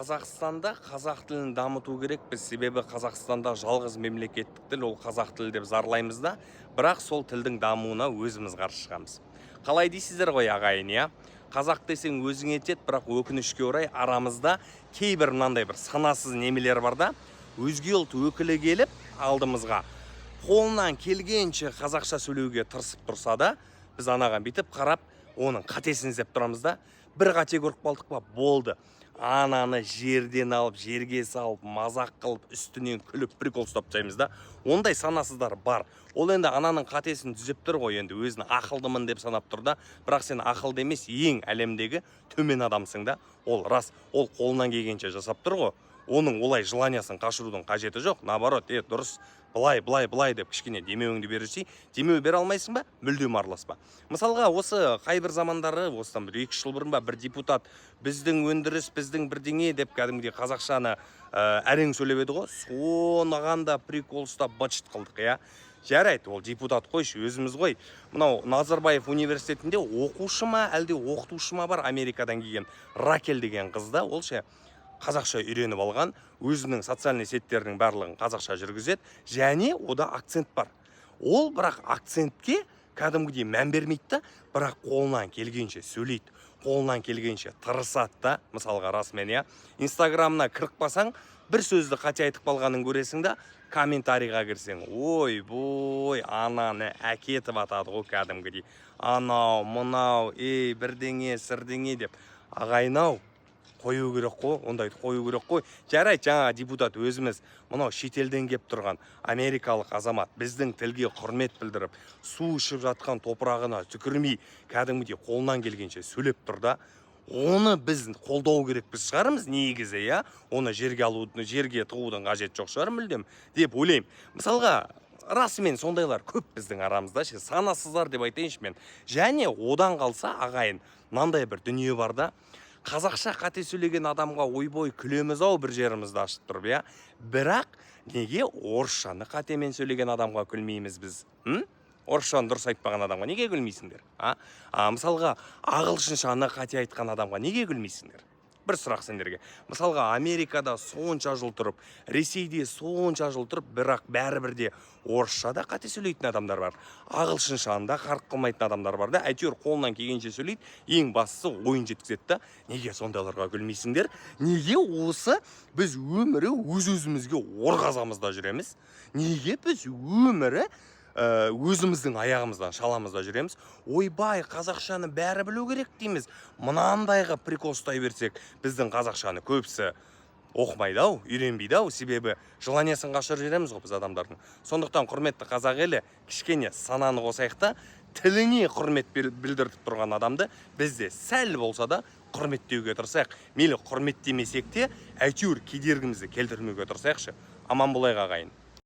Қазақстанда қазақ тілін дамыту керекпіз, себебі Қазақстанда жалғыз мемлекеттік тіл, ол қазақ тілі деп зарлаймыз да, бірақ сол тілдің дамуына өзіміз қарсы шығамыз. Қалай дейсіздер ғой ағайын, иә? Қазақ десең өзің етеді, бірақ өкінішке орай арамызда кейбір мынандай бір санасыз немелер бар да, өзге ұлт өкілі келіп алдымызға қолынан келгенше қазақша сөйлеуге тырысып тұрса да, біз анаған бүйтіп қарап, оның қатесін іздеп тұрамыз да, бір қате көріп қалдық па, болды. Ананы жерден алып, жерге салып, мазақ қылып, үстінен күліп, прикол ұстап тастаймыз да. Ондай санасыздар бар. Ол енді ананың қатесін түзеп тұр ғой, енді өзін ақылдымын деп санап тұр да, бірақ сен ақылды емес, ең әлемдегі төмен адамсың да. Ол рас, ол қолынан келгенше жасап тұр ғой. Оның олай желаниясын қашырудың қажеті жоқ. Наоборот, дұрыс, былай деп кішкене демеуіңді берсей, демеу бере алмайсың ба? Мүлдем араласпа. Мысалға, осы қайбір замандары, осыдан бір 2 жыл бұрын ба, бір депутат біздің өндіріс, біздің бірдеңе деп кәдімгідей қазақшаны әрең сөйлеп еді ғой. Сонаған да прикол ұстап быт-шыт қылдық, иә. Жарайды, ол депутат қойшы, өзіміз ғой. Мынау Назарбаев университетінде оқушы ма, әлде оқытушы ма бар, Америкадан келген Ракель деген қызда, ол ше қазақша үйреніп алған, өзінің социальный сеттерінің барлығын қазақша жүргізеді, және ода акцент бар. Ол бірақ акцентке кәдімгідей мән бермейді да, бірақ қолынан келгенше сөйлейді, қолынан келгенше тырысады да. Мысалға расымен, иә, Инстаграмына кіріп қалсаң, бір сөзді қате айтып қалғанын көресің да, комментарийға кірсең, ой, ананы әкетіп атады ғой кәдімгідей. Анау, мынау, бірдеңе, сірдеңе деп. Ағайын-ау, қою керек қой, ондайды қою керек қой. Жарайды, жаңа депутат өзіміз, мынау шетелден кеп тұрған америкалық азамат, біздің тілге құрмет білдіріп, су ішіп жатқан топырағына түкірмей, кәдімгідей қолынан келгенше сөйлеп тұр да. Оны біз қолдау керекпіз шығарымыз негізі, иә? Оны жерге тығудың қажет жоқ шығар мүлдем деп ойлаймын. Мысалға, расымен сондайлар көп біздің арамызда, санасыздар деп айтайыншы мен. Және одан қалса ағайын, мынандай бір дүние бар да, қазақша қате сөйлеген адамға ойбой күлеміз ау бір жерімізді ашып тұрып, иә. Бірақ неге орысшаны қатемен сөйлеген адамға күлмейміз біз? Орысшаны дұрыс айтпаған адамға неге күлмейсіңдер? Мысалға, ағылшыншаны қате айтқан адамға неге күлмейсіңдер? Бір сұрақ сендерге. Мысалға, Америкада сонша жыл тұрып, Ресейде сонша жыл тұрып, бірақ бәрібірде орысшада қате сөйлейтін адамдар бар. Ағылшыншанда қарық қылмайтын адамдар бар да, әйтеуір қолынан келгенше сөйлейді, ең бастысы ойын жеткізеді да. Неге сондайларға күлмейсіңдер? Неге осы біз өмірі өз-өзімізге орғазамызда жүреміз? Неге біз өмірі өзіміздің аяғымыздан шаламызда жүреміз? Ойбай, қазақшаны бәрі білу керек дейміз. Мынандайға прикол ұстай берсек, біздің қазақшаны көбісі оқымайды ау, үйренбейді ау, себебі желаниясын қашырып жүреміз ғой біз адамдардың. Сондықтан құрметті қазақ елі, кішкене сананы қосайық та, тіліңе құрмет білдіртіп тұрған адамды бізде сәл болса да құрметтеуге тырысайық. Мейлі құрметтемесек те, әйтеуір кедергімізді келтірмеуге тырысайықшы. Аман болайық ағайын.